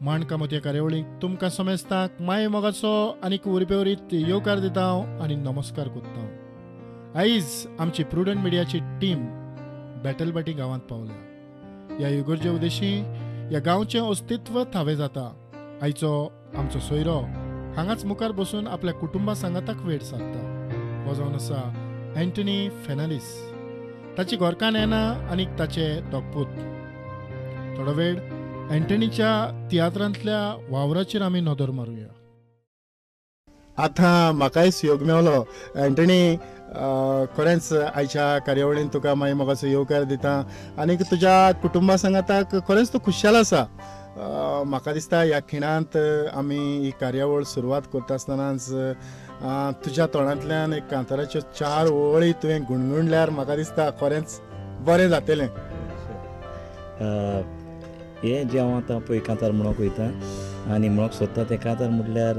माणकामती कार्यावळीक तुमकां समेस्तांक माय मोगाचो आनी उरपेवरीत येवकार दिता आनी नमस्कार करता। आयज आमची प्रुडंट मिडियाची टीम बेटलबाटी गांवांत पावल्या। ह्या युगर्जे उद्देशी ह्या गांवचें अस्तित्व थावे जाता। आयचो आमचो सोयरो हांगाच मुखार बसून आपल्या कुटुंबा सांगाताक वेळ सारता। हो जावन आसा एंटनी फेर्नांडीस। ताची घोरकान एना आनी ताचे दोगपूत। थोडो वेळ एंटनीच्या तियात्रांतल्या वावराचेर आमी नदर मारूया। आतां म्हाकाय योग मेवलो एंटनी, खरेंच आयच्या कार्यावळीन तुका मागीर मोगाचो येवकार दिता आनी तुज्या कुटुंबा सांगाताक खरेंच तूं खुशाल आसा। म्हाका दिसता ह्या खिणांत आमी ही कार्यावळ सुरवात करता आसतनाच तुज्या तोंडांतल्यान एक कांताराच्यो 4 वळी तुवें गुणगुणल्यार म्हाका दिसता खरेंच बरें जातलें। हे जे हांव आतां पळय कांतार म्हणूंक वयता आनी म्हणूंक सोदता तें कांतार म्हटल्यार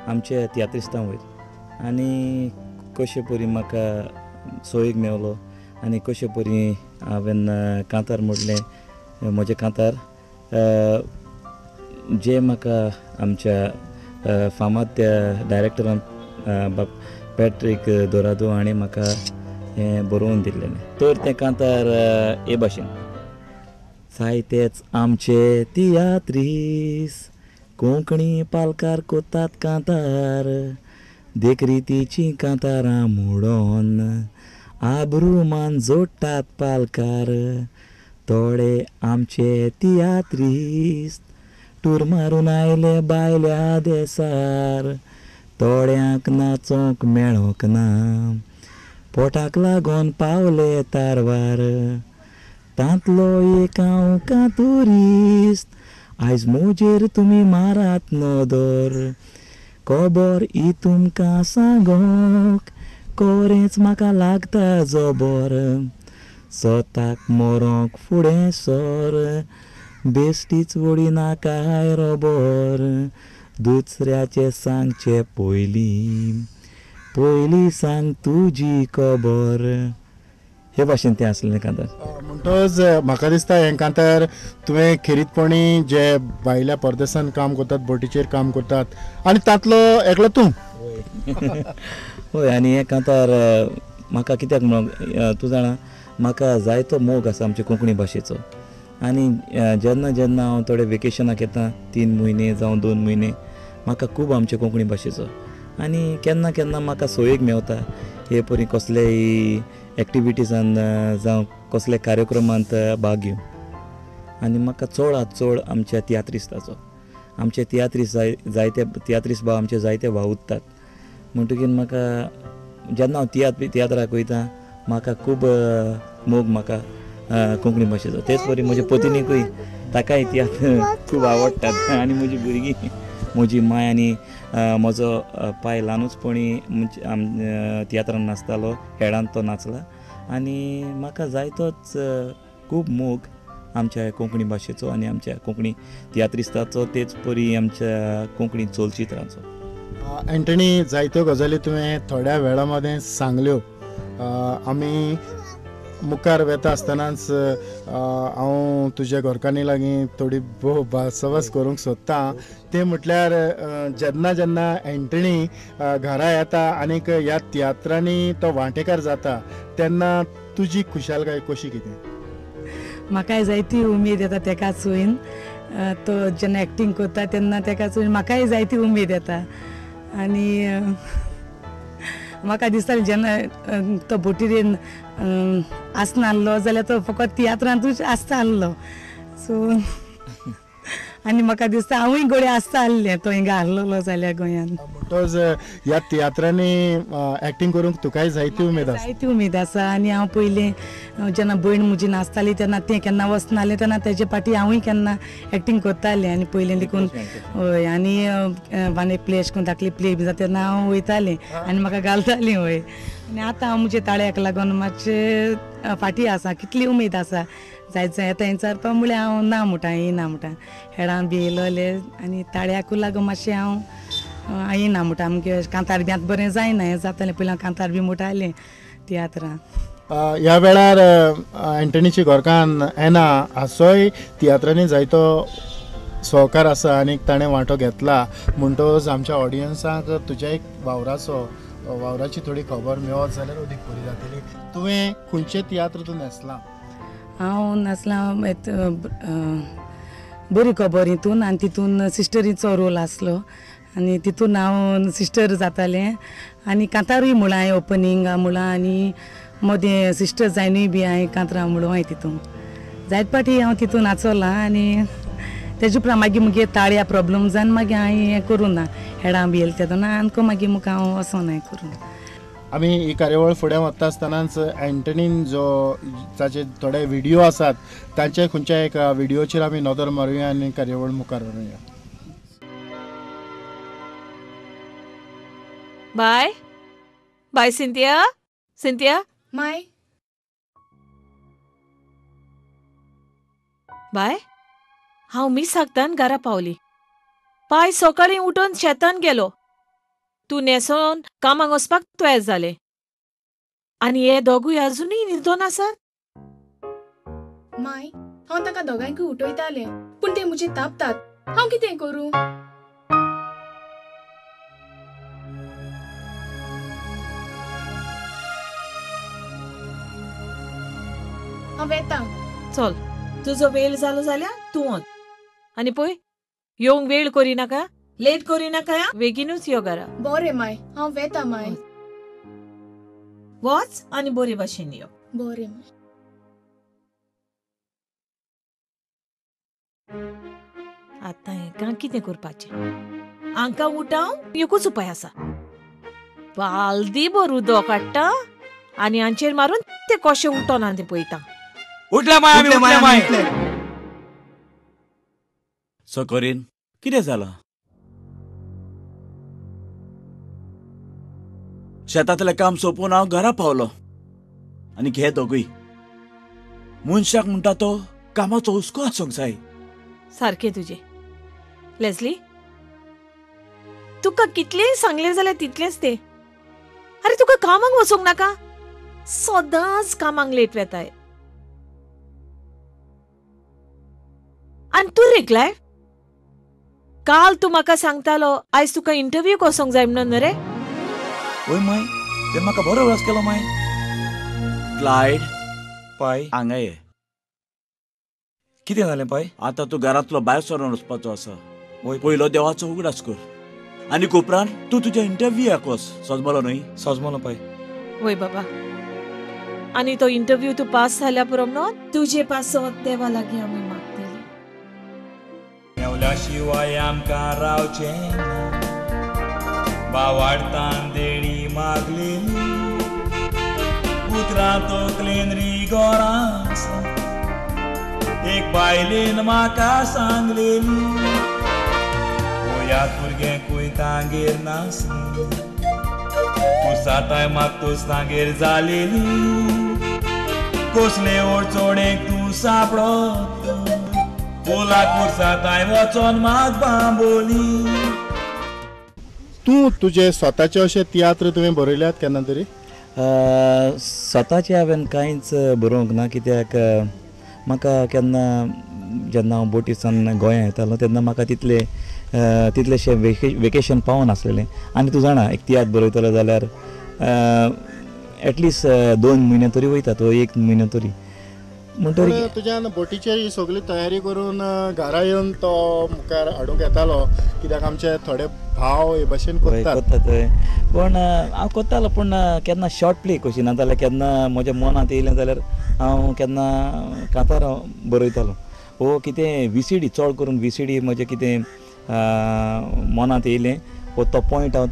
आमचे तियात्रिस्तां वयर आनी कशे परी म्हाका सोयेक मेवलो आनी कशे परी हांवें कांतार म्हणलें म्हजें कांतार जे म्हाका आमच्या फामाद त्या डायरेक्टरान पॅट्रीक दोरादो हाणें म्हाका हें बरोवन दिल्लें। तर तें कांतार हे भाशेन जायतेच आमचे तियात्रीस कोंकणी पालकार कोतात कांतार देखरीतीची कांतारां मोडोन आब्रुमान जोडटात पालकार। थोडे आमचे तियात्रीस टूर मारून आयले भायल्या देसार। थोड्यांक नाचोंक मेळोंक ना पोटाक लागोन पावले तारवार। तांतलो एक हांव कांतुरिस्त आयज मोजेर तुमी मारात नदर। खबर ही तुमकां सांगोंक कोरेंच म्हाका लागता जोबोर। स्वताक मोरोंक फुडें सर बेश्टीच वडी नाकाय रोबोर। दुसऱ्याचे सांगचे पयलीं सांग तुजी खबर। हे भाशेन तें आसलें कांतार। म्हणटच म्हाका दिसता हें कांतार तुवें खेरीतपणी जे भायल्या परदेसान काम करतात बोटीचेर काम करतात आनी तांतलो एकलो तूं। हय आनी हें कांतार म्हाका कित्याक म्हणून तूं जाणा म्हाका जायतो मोग आसा आमच्या कोंकणी भाशेचो। आनी जेन्ना जेन्ना हांव थोडे वेकेशनाक येता 3 म्हयने जावं 2 म्हयने म्हाका खूब आमच्या कोंकणी भाशेचो आनी केन्ना केन्ना म्हाका सोयेक मेवता हे परी कसलेय एक्टिविटीजान जावं कसले कार्यक्रमांत भाग घेवंक। आनी म्हाका चडांत चड आमच्या तियात्रिस्ताचो आमचे तियात्रीस जायते तियात्रीस भाव आमचे जायते भाव उत्तात म्हणटकीर म्हाका जेन्ना हांव तियात्राक वयता म्हाका खूब मोग म्हाका कोंकणी भाशेचो। तेच परी म्हज्या पत्नीकूय ताकाय तियात्र खूब आवडटात आनी म्हजी भुरगीं म्हजी माय आनी म्हजो पाय ल्हानूचपणी तियात्रान नाचतालो हेडांत तो नाचला आनी म्हाका जायतोच खूब मोग आमच्या कोंकणी भाशेचो आनी आमच्या कोंकणी तियात्रिस्ताचो तेच परी आमच्या कोंकणी चलचित्रांचो। एंटनी जायत्यो गजाली तुवें थोड्या वेळा मदें सांगल्यो। आमी मुखार वेता आसतनाच हांव तुज्या घोरकान्नी लागीं थोडी भासाभास करूंक सोदता। तें म्हटल्यार जेन्ना जेन्ना एंटनी घरा येता आनीक ह्या तियात्रांनी तो वांटेकार जाता तेन्ना तुजी खुशालकाय कशी कितें? म्हाकाय जायती उमेद येता तेका चोयन। तो जेन्ना एक्टींग करता तेन्ना तेका चोयन म्हाकाय जायती उमेद येता आनी म्हाका दिसता जेन्ना तो बोटीर आसना आसलो जाल्यार तो फकत तियात्रांतूच आसता आसलो सो आनी म्हाका दिसता हांवूय गोडे आसता आसलें तो हिंगा आसलोलो जाल्यार गोंयांत। म्हणटच ह्या तियात्रांनी एक्टींग करूंक तुकाय जायती उमेद आसा? जायती उमेद आसा आनी हांव पयलीं जेन्ना भयण म्हजी नाचताली तेन्ना तें केन्ना वचनालें तेन्ना तेजे फाटी हांवूय केन्ना एक्टींग करतालें आनी पयलीं देखून हय आनी वान प्ले अशें करून धाकली प्ले बी जाता तेन्ना हांव वयतालें आनी म्हाका घालतालीं हय। आनी आतां हांव म्हज्या ताळ्याक लागून मातशें फाटी आसा कितली उमेद आसा जायत येता विचारपा म्हळ्यार हांव ना म्हणटा येना म्हणटा हेडान बी येयलोले आनी ताळ्याकूय लागून मातशें हांव येना म्हणटा आमगे कांतार बी आतां बरें जायना हें जातालें पयलीं हांव कांतार बी म्हणटालें तियात्रां। ह्या वेळार एंटनीची घोरकान एना हाचोय तियात्रांनी जायतो सहकार आसा आनी ताणें वांटो घेतला म्हणटच आमच्या ऑडियन्साक तुज्या एक वावराची थोडी खबर मेळत जाल्यार अदीक बरी जातली. तुवें खंयचे तियात्र तूं न्हेसलां? हांव नाचलां बरी खबर हितून आनी तितून सिस्टरीचो रोल आसलो आनी तितून हांव सिस्टर जातालें आनी कांतारूय म्हणून हांवें ओपनिंग म्हणून आनी मदें सिस्टर जायनूय बी हांवें कांतरां म्हणून हांवें तितून जायत पाटी हांव तितून नाचोलां आनी तेजे उपरांत मागीर मुगे ताळ्या प्रॉब्लम जावन मागीर हांवें हें करूं ना हेडां बी येले तेदोना आनीक मागीर मुखार हांव वचों ना करूं. आमी ही कार्यावळ फुडें वता आसतनाच एंटनीन ताचे थोडे व्हिडिओ आसात तांचे खंयच्या एक व्हिडिओचेर आमी नदर मारुया आनी कार्यावळ मुखार व्हरुया. बाय बाय सिंथिया माय बाय हांव मिस सांगतान घरा पावली. पाय सकाळीं उठून शेतान गेलो. तूं न्हेसोन कामाक वचपाक तयार जालें आनी हे दोगूय अजुनूय न्हिदोन आसात. माय हांव ताका दोगांयकूय उठयतालें पूण ते म्हजे तापतात. हांव कितें करूं? हांव येता. चल तुजो वेळ जालो जाल्यार तूं वच आनी पळय येवंक वेळ करिनाका, लेट करिनाका, बेगीनूच यो घरा. बरें माय हांव येता माय. वच आनी बरे भाशेन यो. बरें माय. आतां हेका कितें करपाचें? हांकां उठाव एकूच उपाय आसा. बालदी भर उदक काडटा आनी हांचेर मारून ते कशे उठोन ते पळयता. उठल्या माय आमी उठल्या माय. सकरीन कितें जालां? शेतांतलें काम सोंपोवन हांव घरा पावलो आनी घे दोगूय मनशाक म्हणटा तो कामाचो हुस्को आसूंक जाय. सारकें तुजें. लेस्ली तुका कितलेंय सांगलें जाल्यार तितलेंच तें. अरे तुका कामाक वचूंक नाका? सदांच कामाक लेट वेताय. आनी तूं रेकलाय? काल तूं म्हाका सांगतालो आयज तुका इंटरव्यू कोसोंक जाय म्हणून रे. ओय माय ते म्हाका बरो रस केलो माय. क्लायड पाय हांगा ये. कितें जालें पाय? आतां तूं घरांतलो भायर सरोन वचपाचो आसा. पयलो देवाचो उगडास कर आनी उपरांत तूं तुज्या इंटरव्यूयाक वच. सोजमलो न्हय? सोजमलो पाय. वय बाबा आनी तो इंटरव्यू तूं पास जाल्या पुरो तुजे पासत देवा लागीं आमी मागतली. मेवल्या शिवाय आमकां रावचें ना. बावाडतान देणी मागलेली उतरां तोकलेन रिगोरां आसा. एक बायलेन म्हाका सांगलेली गोंयांत भुरगेंकूय तांगेर नासली. कुसाताय मात तोस्तांगेर जालेली. कसले ओडचोडेक तूं सापडत कोला कुसाताय वचोन म्हाक बांबोली. तूं तुजे स्वताचे अशे तियात्र तुवें बरयल्यात केन्ना तरी? स्वताचे हांवें कांयच बरोवंक ना. कित्याक म्हाका केन्ना जेन्ना हांव बोटीसान गोंया येतालो तेन्ना म्हाका तितलेशें वेकेशन पावून आसलेलें. आनी तूं जाणा एक तियात्र बरयतलो जाल्यार एटलिस्ट 2 म्हयने तरी वयता. तो 1 म्हयनो तरी म्हणटरी तुज्यान बोटीचेर ही सगळी तयारी करून घरा येवन तो मुखार हाडूंक येतालो कित्याक आमचे थोडे भाव हे भशेन करतात. पण हांव करतालो पूण केन्ना शॉर्ट प्ले कशी ना जाल्यार केन्ना म्हज्या मनांत येयलें जाल्यार हांव केन्ना कांतारां बरयतालो. वो कितें VCD चड करून VCD म्हजें कितें मनांत येयलें तो पॉयंट हांव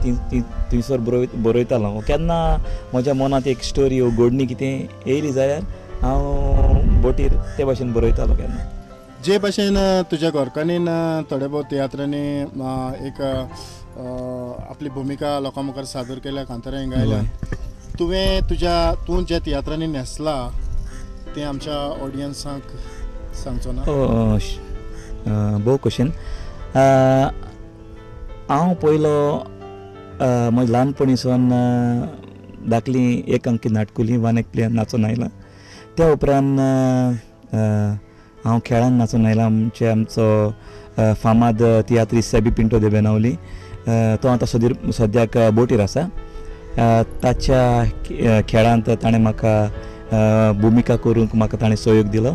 थंयसर बरयतालो. केन्ना म्हज्या मनांत एक स्टोरी वो घडणी कितें येयली जाल्यार हांव बोटीर ते भाशेन बरयतालो केन्ना. जे भाशेन तुज्या घरकान्नीन थोडे बहुत तियात्रांनी एक आपली भुमिका लोकां मुखार सादर केल्या, कांतारां गायल्या. तूं ज्या तियात्रांनी न्हेसला तें आमच्या ऑडियन्सांक सांगचो ना? भोव क्वेश्चन. हांव पयलो म्हज्या ल्हानपणीसून धाकलीं एकांकी नाटकुलीं 1 एक प्लेयर नाचून आयलां. त्या उपरांत हांव खेळान नाचून आयला म्हणजे आमचो फामाद तियात्रीस सेबी पिंटो दे बेनावली तो आतां सद्याक बोटीर आसा. ताच्या खेळांत ताणें म्हाका भुमिका करूंक म्हाका ताणें सहयोग दिलो.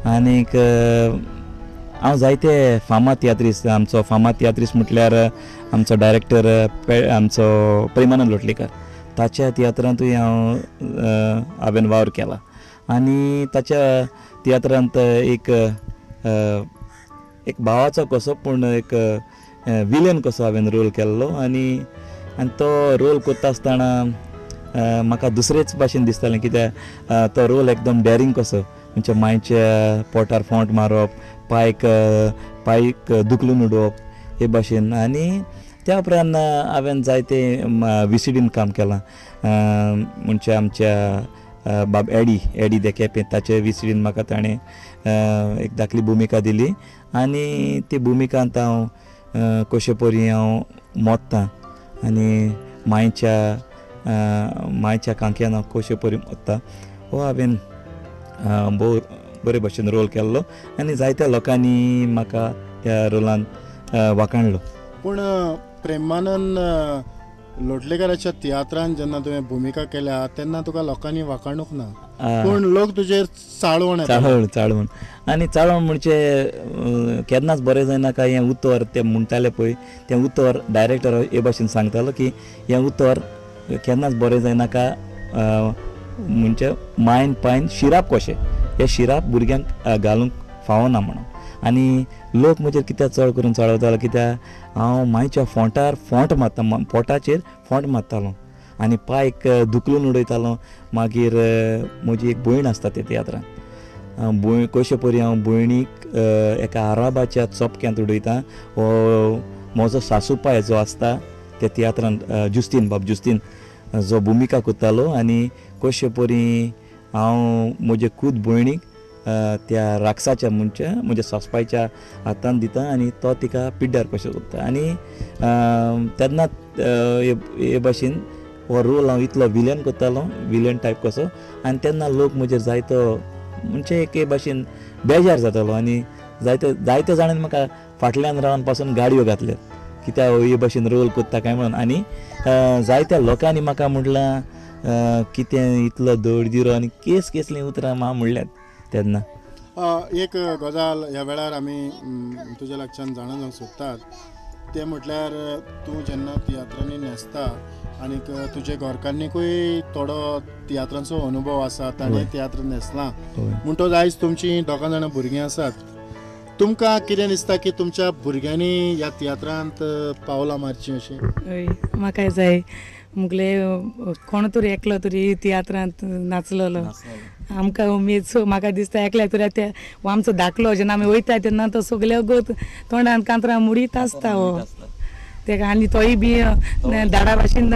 आनीक हांव जायते फामाद तियात्रीस आमचो फामाद तियात्रीस म्हटल्यार आमचो डायरेक्टर आमचो प्रेमानंद लोटलीकर ताच्या तियात्रांतूय हांवें वावर केला. आनी ताच्या तियात्रांत एक भावाचो कसो पूण एक विलन कसो हांवें रोल केल्लो. आनी तो रोल करता आसतना म्हाका दुसरेच भाशेन दिसतालें कित्याक तो रोल एकदम डॅरिंग कसो म्हणजे मायच्या पोटार फोंट मारप, पायक दुखलून उडोवप हे भाशेन. आनी त्या उपरांत हांवें जायते VCDन काम केलां म्हणजे आमच्या बाब एडी दे केपें ताचे VCDन म्हाका ताणें एक धाकली भुमिका दिली. आनी ती भुमिकांत हांव कशे परी हांव मोडटां आनी मायच्या कांक्यान हांव कशे परी मोडटां हो हांवें भोव बरे भशेन रोल केल्लो. आनी जायत्या लोकांनी म्हाका त्या रोलान वाखाणलो. पूण प्रेमानंद लोटलेकराच्या तियात्रान जेन्ना तुवें भुमिका केल्या तेन्ना तुका लोकांनी वाखाणूंक ना, पूण लोक तुजेर चाळवण आनी चाळवण म्हणजे केन्नाच बरें जायना काय हें उतर ते म्हणटाले पळय तें उतर डायरेक्टर हे भाशेन सांगतालो की हें उतर केन्नाच बरें जायना का म्हणजे मायन पायन शिराप कशें हे शिराप भुरग्यांक घालूंक फावना म्हणून. आनी लोक म्हजेर कित्याक चड करून चाळवतालो कित्याक हांव मायच्या पोटाचेर फोंट मारतालो आनी पायक दुखलून उडयतालो. मागीर म्हजी एक भयण आसता ते तियात्रांत कशे परी हांव भयणीक एका आराबाच्या चोपक्यांत उडयतां. हो म्हजो सासूपाय जो आसता त्या तियात्रांत जुस्तीन जो भुमिका करतालो आनी कशे परी हांव म्हजे खूद भयणीक त्या राक्षसाच्या म्हणजे सासपायच्या हातान दिता आनी तो तिका पिड्ड्यार कशें करता. आनी तेन्ना हे भाशेन हो रोल हांव इतलो विलन करतालो, विलन टायप कसो. आनी तेन्ना लोक म्हजेर जायतो म्हणजे एक भाशेन बेजार जातालो. आनी जायते जाणांनी म्हाका फाटल्यान रावन पासून गाडयो घातल्यात कित्याक हे भाशेन रोल करता काय म्हणून. आनी जायत्या लोकांनी म्हाका म्हटलां कितें इतलो दड दिरो आनी केसलीं उतरां म्हाका म्हणल्यात तेन्ना. एक गजाल ह्या वेळार आमी तुज्या लागच्यान जाणून घेवंक सोदतात ते म्हटल्यार तूं जेन्ना तियात्रांनी न्हेसता आनीक तुजे घरकान्नीकूय थोडो तियात्रांचो अनुभव आसा, ताणें तियात्र न्हेसलां म्हणटच आयज तुमचीं दोगां जाणां भुरगीं आसात. तुमकां कितें दिसता की तुमच्या भुरग्यांनी ह्या तियात्रांत पावलां मारचीं अशें? हय, म्हाकाय जाय मुगले कोण तरी एकलो तरी तियात्रांत नाचलेलो आमकां उमेद. सो म्हाका दिसता एकल्याक तरी ते आमचो धाकलो जेन्ना आमी वयता तेन्ना तो सगळ्यो गोत तोंडान कांतरां मुडीत आसता हो तेका. आनी तोय बी दाडा भाशेन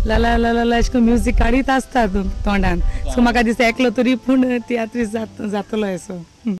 लाला लाला अशें करून म्युजीक काडीत आसता तोंडान. सो म्हाका दिसता एकलो तरी पूण तियात्री जातलो असो.